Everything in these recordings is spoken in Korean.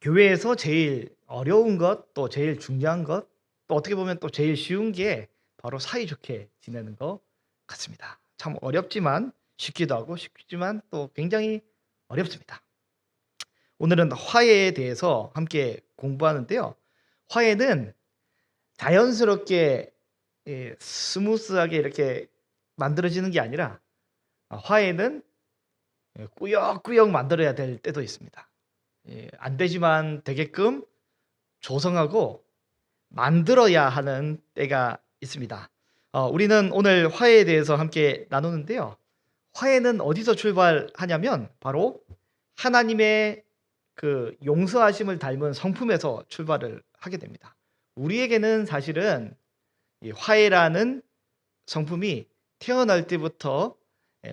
교회에서 제일 어려운 것, 또 제일 중요한 것, 또 어떻게 보면 또 제일 쉬운 게 바로 사이좋게 지내는 것 같습니다. 참 어렵지만 쉽기도 하고 쉽지만 또 굉장히 어렵습니다. 오늘은 화해에 대해서 함께 공부하는데요. 화해는 자연스럽게 스무스하게 이렇게 만들어지는 게 아니라 화해는 꾸역꾸역 만들어야 될 때도 있습니다. 안 되지만 되게끔 조성하고 만들어야 하는 때가 있습니다. 우리는 오늘 화해에 대해서 함께 나누는데요. 화해는 어디서 출발하냐면 바로 하나님의 그 용서하심을 닮은 성품에서 출발을 하게 됩니다. 우리에게는 사실은 이 화해라는 성품이 태어날 때부터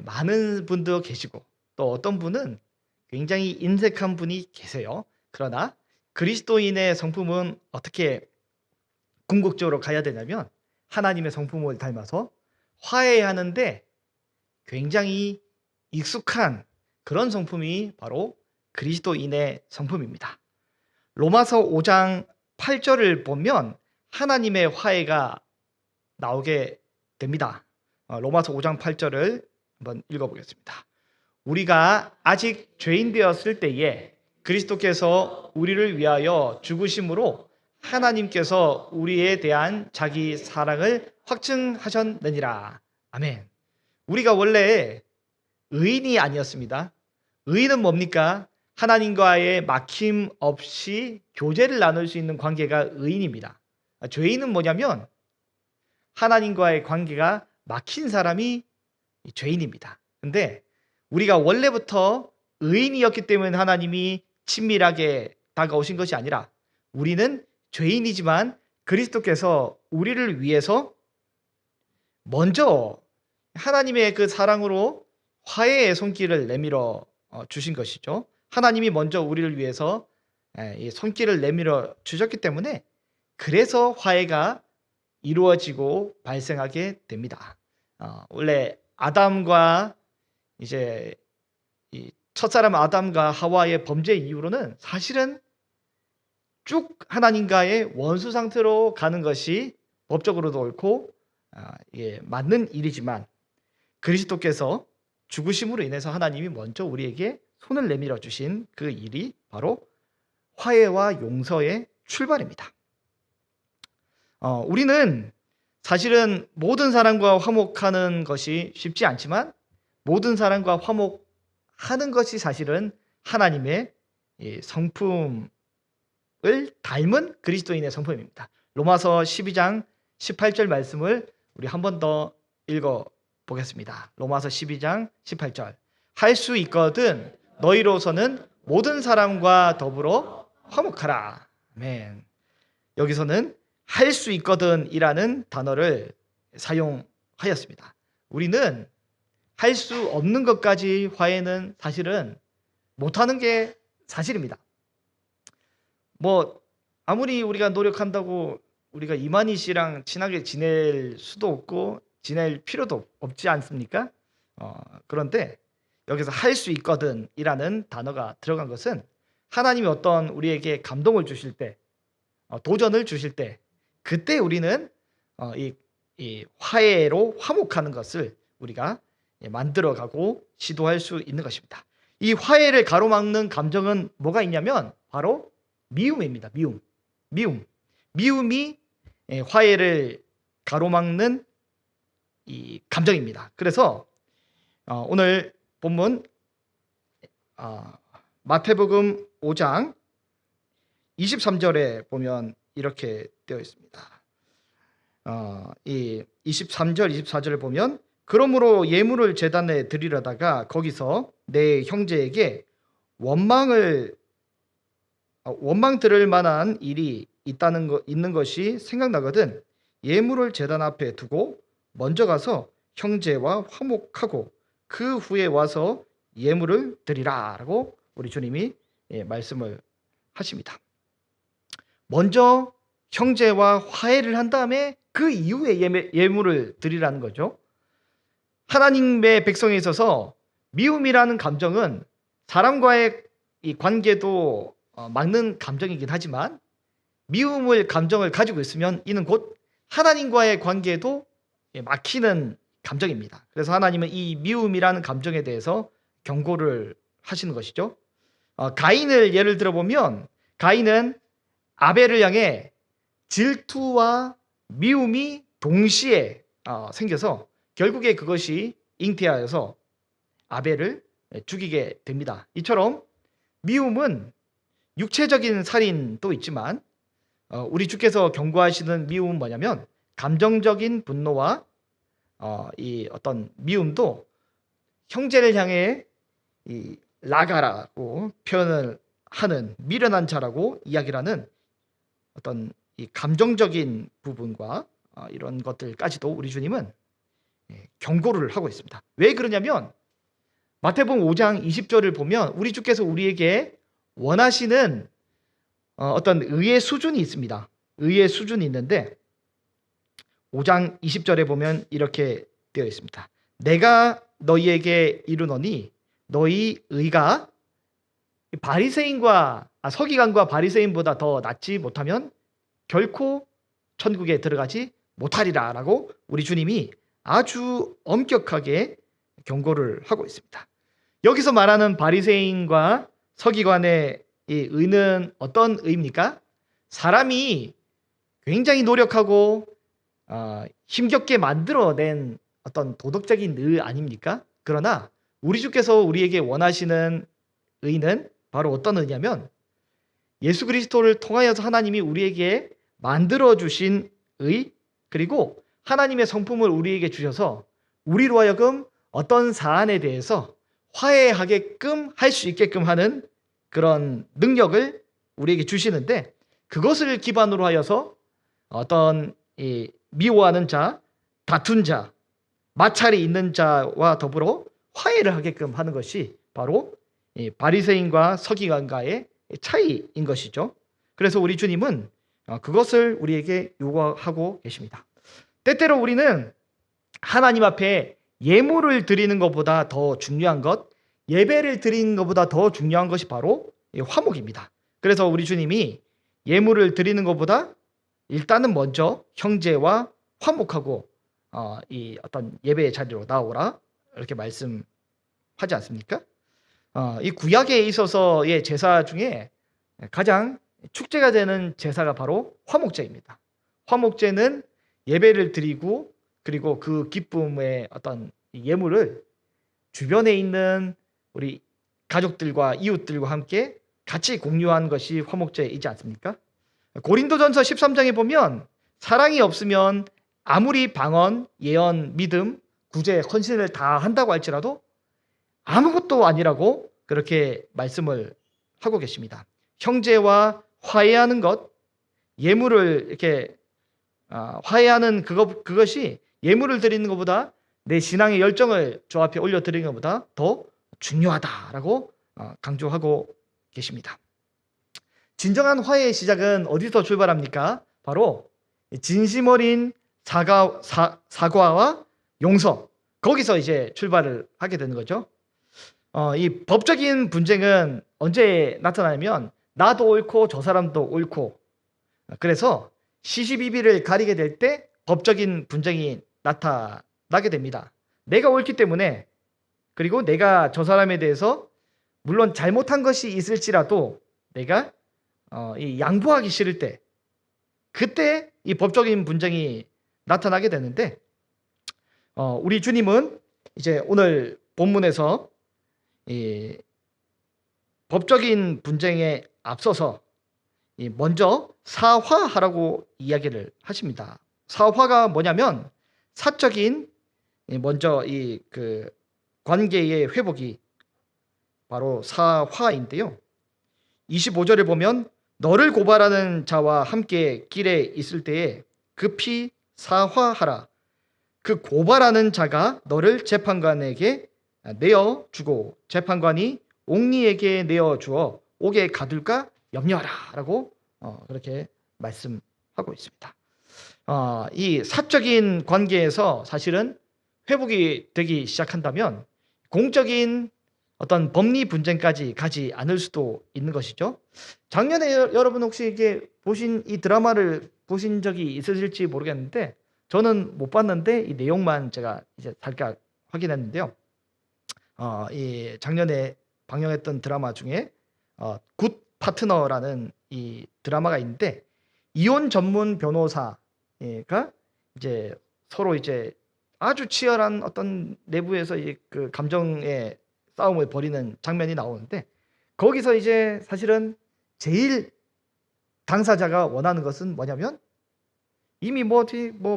많은 분도 계시고 또 어떤 분은 굉장히 인색한 분이 계세요. 그러나 그리스도인의 성품은 어떻게 궁극적으로 가야 되냐면 하나님의 성품을 닮아서 화해하는데 굉장히 익숙한 그런 성품이 바로 그리스도인의 성품입니다. 로마서 5장 8절을 보면 하나님의 화해가 나오게 됩니다. 로마서 5장 8절을 한번 읽어보겠습니다. 우리가 아직 죄인 되었을 때에 그리스도께서 우리를 위하여 죽으심으로 하나님께서 우리에 대한 자기 사랑을 확증하셨느니라. 아멘. 우리가 원래 의인이 아니었습니다. 의인은 뭡니까? 하나님과의 막힘 없이 교제를 나눌 수 있는 관계가 의인입니다. 죄인은 뭐냐면 하나님과의 관계가 막힌 사람이 죄인입니다. 근데 우리가 원래부터 의인이었기 때문에 하나님이 친밀하게 다가오신 것이 아니라 우리는 죄인이지만 그리스도께서 우리를 위해서 먼저 하나님의 그 사랑으로 화해의 손길을 내밀어 주신 것이죠. 하나님이 먼저 우리를 위해서 이 손길을 내밀어 주셨기 때문에 그래서 화해가 이루어지고 발생하게 됩니다. 원래 아담과 이제 이 첫사람 아담과 하와의 범죄 이후로는 사실은 쭉 하나님과의 원수 상태로 가는 것이 법적으로도 옳고 맞는 일이지만 그리스도께서 죽으심으로 인해서 하나님이 먼저 우리에게 손을 내밀어 주신 그 일이 바로 화해와 용서의 출발입니다. 우리는 사실은 모든 사람과 화목하는 것이 쉽지 않지만 모든 사람과 화목하는 것이 사실은 하나님의 성품을 닮은 그리스도인의 성품입니다. 로마서 12장 18절 말씀을 우리 한 번 더 읽어 보겠습니다. 로마서 12장 18절. 할 수 있거든 너희로서는 모든 사람과 더불어 화목하라. 아멘. 여기서는 할 수 있거든이라는 단어를 사용하였습니다. 우리는 할 수 없는 것까지 화해는 사실은 못하는 게 사실입니다. 뭐 아무리 우리가 노력한다고 우리가 이만희 씨랑 친하게 지낼 수도 없고 지낼 필요도 없지 않습니까? 그런데 여기서 할 수 있거든이라는 단어가 들어간 것은 하나님이 어떤 우리에게 감동을 주실 때 도전을 주실 때 그때 우리는 이 화해로 화목하는 것을 우리가 만들어가고 시도할 수 있는 것입니다. 이 화해를 가로막는 감정은 뭐가 있냐면 바로 미움입니다. 미움이 화해를 가로막는 이 감정입니다. 그래서 오늘 본문 마태복음 5장 23절에 보면 이렇게 되어 있습니다. 이 23절, 24절을 보면 그러므로 예물을 제단에 드리려다가 거기서 내 형제에게 원망 들을 만한 일이 있는 것이 생각나거든 예물을 제단 앞에 두고 먼저 가서 형제와 화목하고 그 후에 와서 예물을 드리라라고 우리 주님이 말씀을 하십니다. 먼저 형제와 화해를 한 다음에 그 이후에 예물을 드리라는 거죠. 하나님의 백성에 있어서 미움이라는 감정은 사람과의 이 관계도 막는 감정이긴 하지만 미움을 감정을 가지고 있으면 이는 곧 하나님과의 관계에도 막히는 감정입니다. 그래서 하나님은 이 미움이라는 감정에 대해서 경고를 하시는 것이죠. 가인을 예를 들어보면 가인은 아벨을 향해 질투와 미움이 동시에 생겨서 결국에 그것이 잉태하여서 아벨을 죽이게 됩니다. 이처럼 미움은 육체적인 살인도 있지만 우리 주께서 경고하시는 미움은 뭐냐면 감정적인 분노와 이 어떤 미움도 형제를 향해 이 라가라고 표현을 하는 미련한 자라고 이야기를 하는 어떤 이 감정적인 부분과 이런 것들까지도 우리 주님은 경고를 하고 있습니다. 왜 그러냐면 마태복음 5장 20절을 보면 우리 주께서 우리에게 원하시는 어떤 의의 수준이 있습니다. 의의 수준이 있는데 5장 20절에 보면 이렇게 되어 있습니다. 내가 너희에게 이르노니 너희 의가 바리새인과 서기관과 바리새인보다 더 낫지 못하면 결코 천국에 들어가지 못하리라 라고 우리 주님이 아주 엄격하게 경고를 하고 있습니다. 여기서 말하는 바리새인과 서기관의 이 의는 어떤 의입니까? 사람이 굉장히 노력하고 힘겹게 만들어낸 어떤 도덕적인 의 아닙니까? 그러나 우리 주께서 우리에게 원하시는 의는 바로 어떤 의냐면 예수 그리스도를 통하여서 하나님이 우리에게 만들어주신 의, 그리고 하나님의 성품을 우리에게 주셔서 우리로 하여금 어떤 사안에 대해서 화해하게끔 할 수 있게끔 하는 그런 능력을 우리에게 주시는데, 그것을 기반으로 하여서 어떤 미워하는 자, 다툰 자, 마찰이 있는 자와 더불어 화해를 하게끔 하는 것이 바로 바리새인과 서기관과의 차이인 것이죠. 그래서 우리 주님은 그것을 우리에게 요구하고 계십니다. 때때로 우리는 하나님 앞에 예물을 드리는 것보다 더 중요한 것, 예배를 드리는 것보다 더 중요한 것이 바로 화목입니다. 그래서 우리 주님이 예물을 드리는 것보다 일단은 먼저 형제와 화목하고 이 어떤 예배의 자리로 나오라 이렇게 말씀하지 않습니까? 이 구약에 있어서의 제사 중에 가장 축제가 되는 제사가 바로 화목제입니다. 화목제는 예배를 드리고 그리고 그 기쁨의 어떤 예물을 주변에 있는 우리 가족들과 이웃들과 함께 같이 공유한 것이 화목제이지 않습니까? 고린도전서 13장에 보면 사랑이 없으면 아무리 방언, 예언, 믿음, 구제, 헌신을 다 한다고 할지라도 아무것도 아니라고 그렇게 말씀을 하고 계십니다. 형제와 화해하는 것, 예물을 이렇게 화해하는 그것이 예물을 드리는 것보다 내 신앙의 열정을 주 앞에 올려드리는 것보다 더 중요하다라고 강조하고 계십니다. 진정한 화해의 시작은 어디서 출발합니까? 바로 진심 어린 사과와 용서, 거기서 이제 출발을 하게 되는 거죠. 이 법적인 분쟁은 언제 나타나냐면 나도 옳고 저 사람도 옳고, 그래서 시시비비를 가리게 될 때 법적인 분쟁이 나타나게 됩니다. 내가 옳기 때문에, 그리고 내가 저 사람에 대해서 물론 잘못한 것이 있을지라도 내가 이 양보하기 싫을 때, 그때 이 법적인 분쟁이 나타나게 되는데, 우리 주님은 이제 오늘 본문에서 이 법적인 분쟁에 앞서서 먼저 사화하라고 이야기를 하십니다. 사화가 뭐냐면 사적인 먼저 이 그 관계의 회복이 바로 사화인데요. 25절에 보면 너를 고발하는 자와 함께 길에 있을 때에 급히 사화하라. 그 고발하는 자가 너를 재판관에게 내어주고 재판관이 옥리에게 내어주어 옥에 가둘까 염려하라 라고 그렇게 말씀하고 있습니다. 이 사적인 관계에서 사실은 회복이 되기 시작한다면 공적인 어떤 법리 분쟁까지 가지 않을 수도 있는 것이죠. 작년에 여러분 혹시 이게 보신 이 드라마를 보신 적이 있으실지 모르겠는데 저는 못 봤는데 이 내용만 제가 이제 살짝 확인했는데요. 이 작년에 방영했던 드라마 중에 굿 파트너라는 이 드라마가 있는데 이혼 전문 변호사가 이제 서로 이제 아주 치열한 어떤 내부에서 그 감정의 싸움을 벌이는 장면이 나오는데 거기서 이제 사실은 제일 당사자가 원하는 것은 뭐냐면 이미 뭐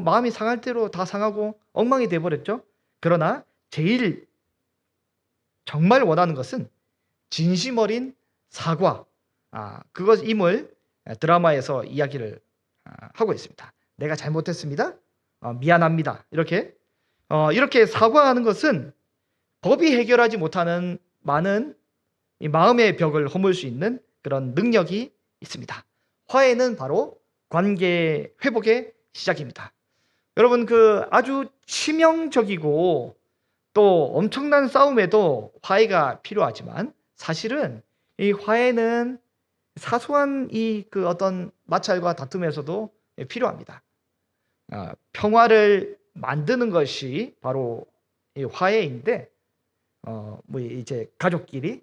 마음이 상할 대로 다 상하고 엉망이 돼 버렸죠. 그러나 제일 정말 원하는 것은 진심 어린 사과. 그것임을 드라마에서 이야기를 하고 있습니다. 내가 잘못했습니다. 미안합니다. 이렇게 사과하는 것은 법이 해결하지 못하는 많은 이 마음의 벽을 허물 수 있는 그런 능력이 있습니다. 화해는 바로 관계 회복의 시작입니다. 여러분 그 아주 치명적이고 또 엄청난 싸움에도 화해가 필요하지만 사실은 이 화해는 사소한 그 어떤 마찰과 다툼에서도 필요합니다. 평화를 만드는 것이 바로 이 화해인데 뭐 이제 가족끼리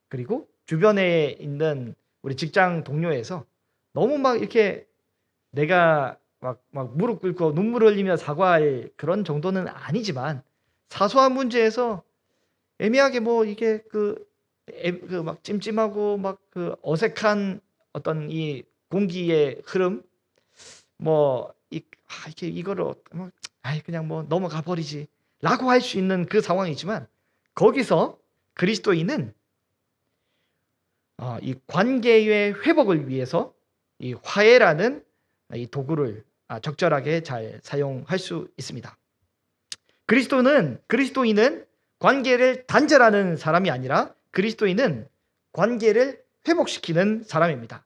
그리고 주변에 있는 우리 직장 동료에서 너무 막 이렇게 내가 막 무릎 꿇고 눈물 흘리며 사과할 그런 정도는 아니지만 사소한 문제에서 애매하게 뭐 이게 막 찜찜하고 막 그 어색한 어떤 이 공기의 흐름 뭐 이렇게 이거를 뭐 그냥 뭐 넘어가 버리지라고 할 수 있는 그 상황이지만 거기서 그리스도인은 이 관계의 회복을 위해서 이 화해라는 이 도구를 적절하게 잘 사용할 수 있습니다. 그리스도인은 관계를 단절하는 사람이 아니라 그리스도인은 관계를 회복시키는 사람입니다.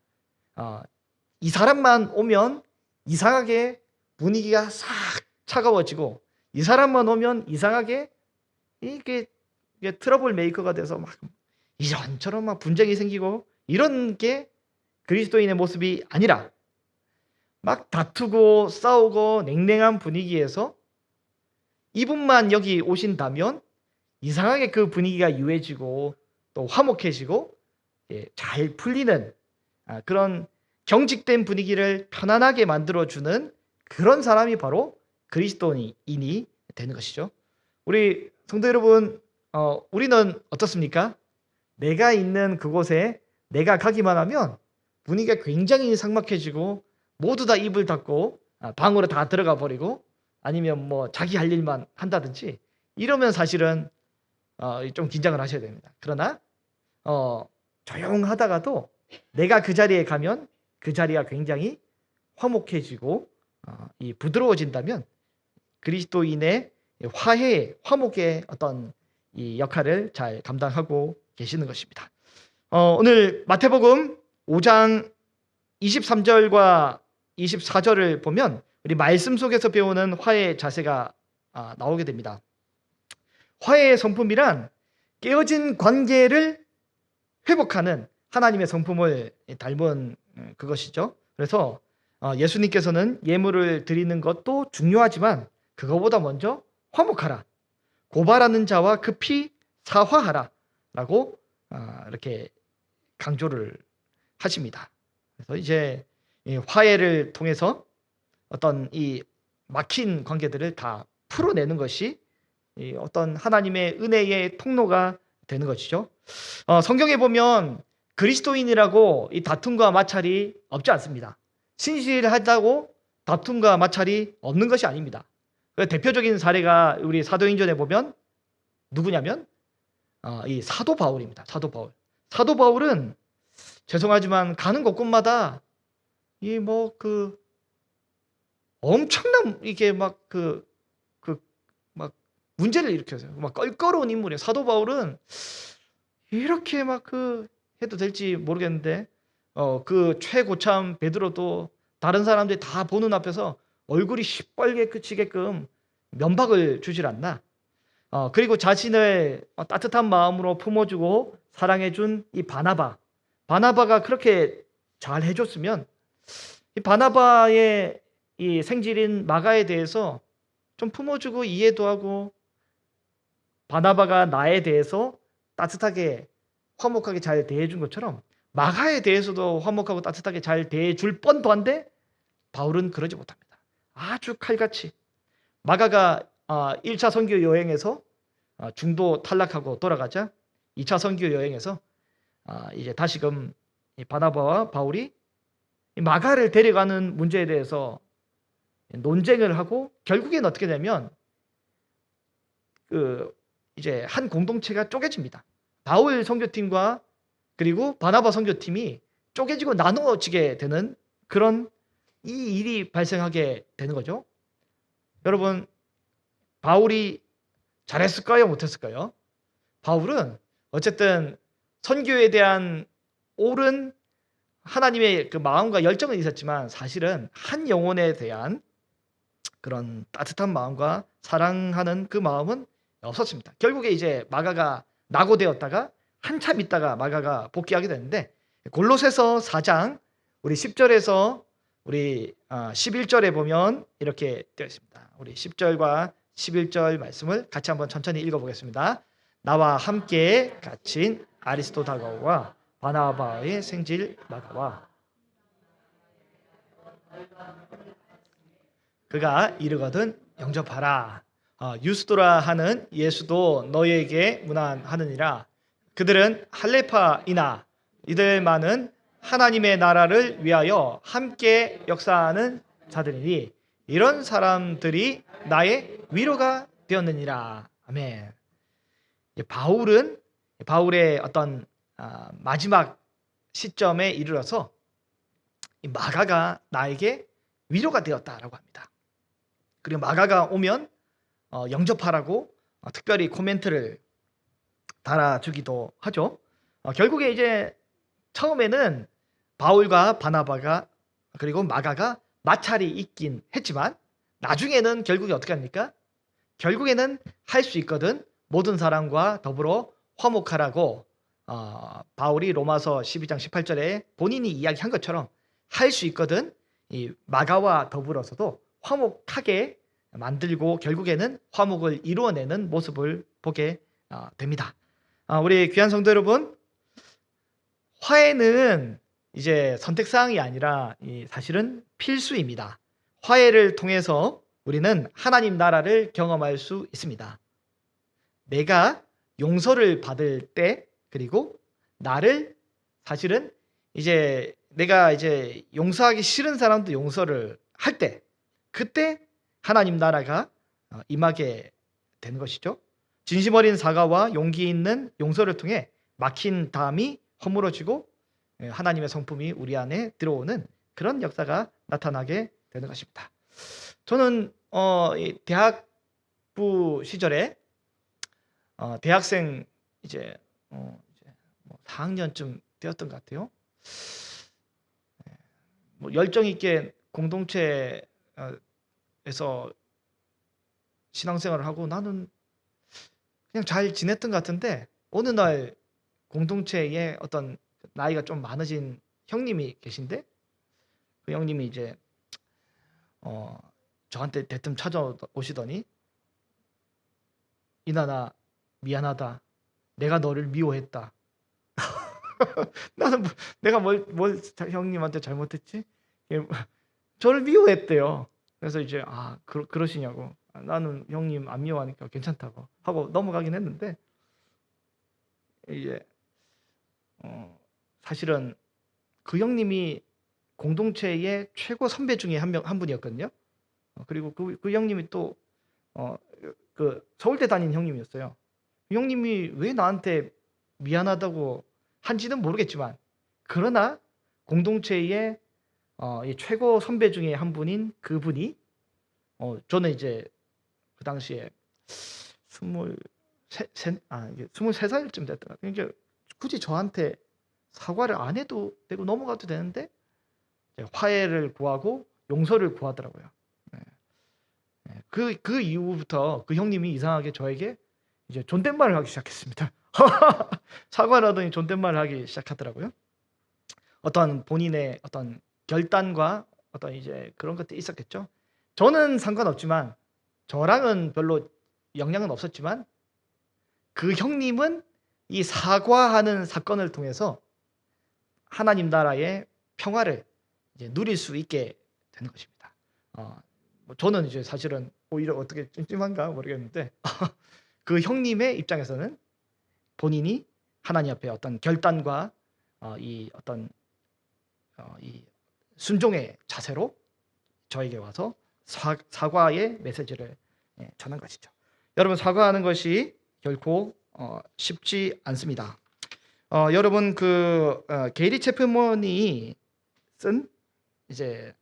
이 사람만 오면 이상하게 분위기가 싹 차가워지고 이 사람만 오면 이상하게 이게 트러블 메이커가 돼서 막 이런저런 막 분쟁이 생기고 이런 게 그리스도인의 모습이 아니라 막 다투고 싸우고 냉랭한 분위기에서 이분만 여기 오신다면 이상하게 그 분위기가 유해지고 또 화목해지고 잘 풀리는 그런 경직된 분위기를 편안하게 만들어주는 그런 사람이 바로 그리스도인이 되는 것이죠. 우리 성도 여러분, 우리는 어떻습니까? 내가 있는 그곳에 내가 가기만 하면 분위기가 굉장히 삭막해지고 모두 다 입을 닫고 방으로 다 들어가 버리고 아니면 뭐 자기 할 일만 한다든지 이러면 사실은 좀 긴장을 하셔야 됩니다. 그러나 조용하다가도 내가 그 자리에 가면 그 자리가 굉장히 화목해지고 부드러워진다면 그리스도인의 화해, 화목의 어떤 이 역할을 잘 감당하고 계시는 것입니다. 오늘 마태복음 5장 23절과 24절을 보면 우리 말씀 속에서 배우는 화해의 자세가 나오게 됩니다. 화해의 성품이란 깨어진 관계를 회복하는 하나님의 성품을 닮은 그것이죠. 그래서 예수님께서는 예물을 드리는 것도 중요하지만 그거보다 먼저 화목하라. 고발하는 자와 급히 사화하라. 라고 이렇게 강조를 하십니다. 그래서 이제 이 화해를 통해서 어떤 이 막힌 관계들을 다 풀어내는 것이 이 어떤 하나님의 은혜의 통로가 되는 것이죠. 성경에 보면 그리스도인이라고 이 다툼과 마찰이 없지 않습니다. 신실하다고 다툼과 마찰이 없는 것이 아닙니다. 대표적인 사례가 우리 사도행전에 보면 누구냐면 이 사도 바울입니다. 사도 바울. 사도 바울은 죄송하지만 가는 곳곳마다 이 뭐 엄청난 이게 막 문제를 일으켜서요. 막 껄끄러운 인물이에요. 사도 바울은 이렇게 해도 될지 모르겠는데 그 최고참 베드로도 다른 사람들이 다 보는 앞에서 얼굴이 시뻘게 그치게끔 면박을 주질 않나. 그리고 자신을 따뜻한 마음으로 품어주고 사랑해준 이 바나바가 그렇게 잘 해줬으면 이 바나바의 이 생질인 마가에 대해서 좀 품어주고 이해도 하고, 바나바가 나에 대해서 따뜻하게 화목하게 잘 대해준 것처럼 마가에 대해서도 화목하고 따뜻하게 잘 대해줄 뻔도 한데 바울은 그러지 못합니다. 아주 칼같이 마가가 1차 선교 여행에서 중도 탈락하고 돌아가자 2차 선교 여행에서 이제 다시금 이 바나바와 바울이 이 마가를 데려가는 문제에 대해서 논쟁을 하고, 결국엔 어떻게 되면 이제 한 공동체가 쪼개집니다. 바울 선교팀과 그리고 바나바 선교팀이 쪼개지고 나누어지게 되는 그런 이 일이 발생하게 되는 거죠. 여러분, 바울이 잘했을까요? 못했을까요? 바울은 어쨌든 선교에 대한 옳은 하나님의 그 마음과 열정은 있었지만 사실은 한 영혼에 대한 그런 따뜻한 마음과 사랑하는 그 마음은 없었습니다. 결국에 이제 마가가 낙오되었다가 한참 있다가 마가가 복귀하게 되는데, 골로새서 4장 우리 10절에서 우리 11절에 보면 이렇게 되어 있습니다. 우리 10절과 11절 말씀을 같이 한번 천천히 읽어보겠습니다. 나와 함께 갇힌 아리스토다거와 바나바의 생질 마가와 그가 이르거든 영접하라. 유스도라 하는 예수도 너희에게 문안하느니라. 그들은 할레파이나 이들만은 하나님의 나라를 위하여 함께 역사하는 자들이니 이런 사람들이 나의 위로가 되었느니라. 아멘. 바울의 어떤 마지막 시점에 이르러서 이 마가가 나에게 위로가 되었다라고 합니다. 그리고 마가가 오면 영접하라고 특별히 코멘트를 달아주기도 하죠. 결국에 이제 처음에는 바울과 바나바가 그리고 마가가 마찰이 있긴 했지만 나중에는 결국에 어떻게 합니까? 결국에는 할 수 있거든 모든 사람과 더불어 화목하라고 바울이 로마서 12장 18절에 본인이 이야기한 것처럼 할 수 있거든 이 마가와 더불어서도 화목하게 만들고 결국에는 화목을 이루어내는 모습을 보게 됩니다. 우리 귀한 성도 여러분, 화해는 이제 선택사항이 아니라 사실은 필수입니다. 화해를 통해서 우리는 하나님 나라를 경험할 수 있습니다. 내가 용서를 받을 때, 그리고 나를 사실은 이제 내가 이제 용서하기 싫은 사람도 용서를 할 때, 그때 하나님 나라가 임하게 되는 것이죠. 진심 어린 사과와 용기 있는 용서를 통해 막힌 담이 허물어지고 하나님의 성품이 우리 안에 들어오는 그런 역사가 나타나게 되는 것입니다. 저는 대학부 시절에 대학생 이제 4학년쯤 되었던 것 같아요. 열정 있게 공동체에서 신앙생활을 하고 나는 그냥 잘 지냈던 것 같은데, 어느 날 공동체에 어떤 나이가 좀 많으신 형님이 계신데, 그 형님이 이제 저한테 대뜸 찾아오시더니, 이나나 미안하다. 내가 너를 미워했다. 나는 내가 뭘 형님한테 잘못했지? 저를 미워했대요. 그래서 이제 그러시냐고. 나는 형님 안 미워하니까 괜찮다고 하고 넘어가긴 했는데, 이제 사실은 그 형님이 공동체의 최고 선배 중에 한 분이었거든요. 그리고 그 형님이 또 그 서울대 다닌 형님이었어요. 그 형님이 왜 나한테 미안하다고 한지는 모르겠지만, 그러나 공동체의 이 최고 선배 중에 한 분인 그분이 저는 이제 그 당시에 23살쯤 됐던 것 같아요. 그러니까 굳이 저한테 사과를 안 해도 되고 넘어가도 되는데 화해를 구하고 용서를 구하더라고요. 그 이후부터 그 형님이 이상하게 저에게 이제 존댓말을 하기 시작했습니다. 사과를 하더니 존댓말을 하기 시작하더라고요. 어떤 본인의 어떤 결단과 어떤 이제 그런 것들이 있었겠죠. 저는 상관없지만 저랑은 별로 영향은 없었지만 그 형님은 이 사과하는 사건을 통해서 하나님 나라의 평화를 이제 누릴 수 있게 되는 것입니다. 뭐 저는 이제 사실은 오히려 어떻게 찜찜한가 모르겠는데 그 형님의 입장에서는 본인이 하나님 앞에 어떤 결단과 이 어떤 이 순종의 자세로 저에게 와서 사과의 메시지를 전한 것이죠. 여러분, 사과하는 것이 결코 쉽지 않습니다. 여러분, 게리 체프먼이 쓴 이제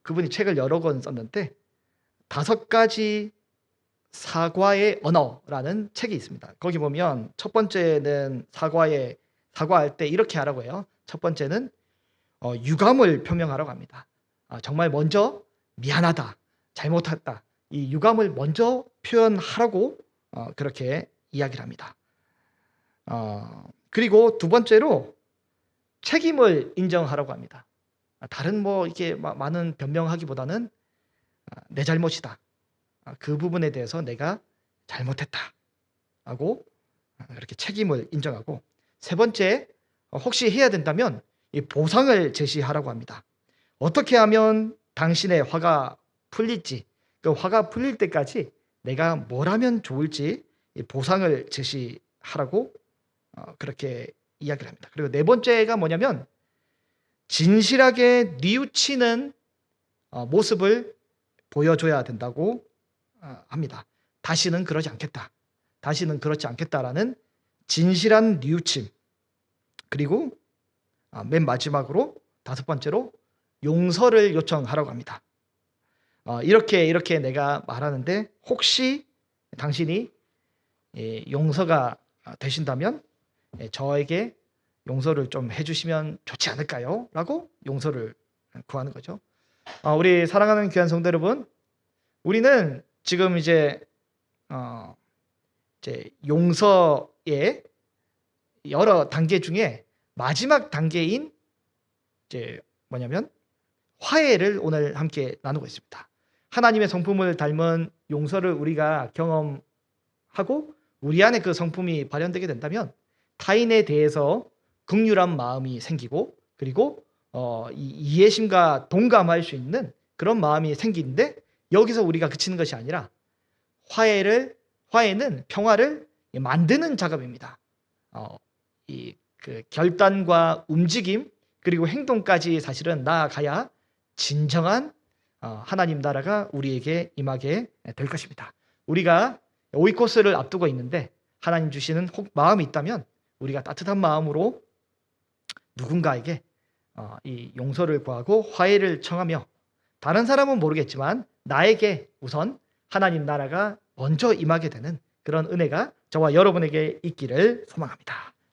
그분이 책을 여러 권 썼는데 5가지 사과의 언어라는 책이 있습니다. 거기 보면 첫 번째는 사과할 때 이렇게 하라고 해요. 첫 번째는 유감을 표명하라고 합니다. 정말 먼저 미안하다, 잘못했다, 이 유감을 먼저 표현하라고 그렇게 이야기를 합니다. 그리고 두 번째로 책임을 인정하라고 합니다. 다른 뭐 이렇게 많은 변명하기보다는 내 잘못이다, 그 부분에 대해서 내가 잘못했다 하고 이렇게 책임을 인정하고, 세 번째, 혹시 해야 된다면 이 보상을 제시하라고 합니다. 어떻게 하면 당신의 화가 풀릴지, 그 화가 풀릴 때까지 내가 뭘 하면 좋을지 이 보상을 제시하라고 그렇게 이야기를 합니다. 그리고 네 번째가 뭐냐면 진실하게 뉘우치는 모습을 보여줘야 된다고 합니다. 다시는 그러지 않겠다, 다시는 그렇지 않겠다라는 진실한 뉘우침. 그리고 맨 마지막으로 5번째로 용서를 요청하라고 합니다. 이렇게 내가 말하는데 혹시 당신이 용서가 되신다면 저에게 용서를 좀 해주시면 좋지 않을까요? 라고 용서를 구하는 거죠. 우리 사랑하는 귀한 성도 여러분, 우리는 지금 이제 용서의 여러 단계 중에 마지막 단계인 이제 뭐냐면 화해를 오늘 함께 나누고 있습니다. 하나님의 성품을 닮은 용서를 우리가 경험하고 우리 안에 그 성품이 발현되게 된다면 타인에 대해서 긍휼한 마음이 생기고, 그리고 이해심과 동감할 수 있는 그런 마음이 생기는데, 여기서 우리가 그치는 것이 아니라 화해는 평화를 만드는 작업입니다. 그 결단과 움직임 그리고 행동까지 사실은 나아가야 진정한 하나님 나라가 우리에게 임하게 될 것입니다. 우리가 오이코스를 앞두고 있는데 하나님 주시는 마음이 있다면 우리가 따뜻한 마음으로 누군가에게 이 용서를 구하고 화해를 청하며, 다른 사람은 모르겠지만 나에게 우선 하나님 나라가 먼저 임하게 되는 그런 은혜가 저와 여러분에게 있기를 소망합니다.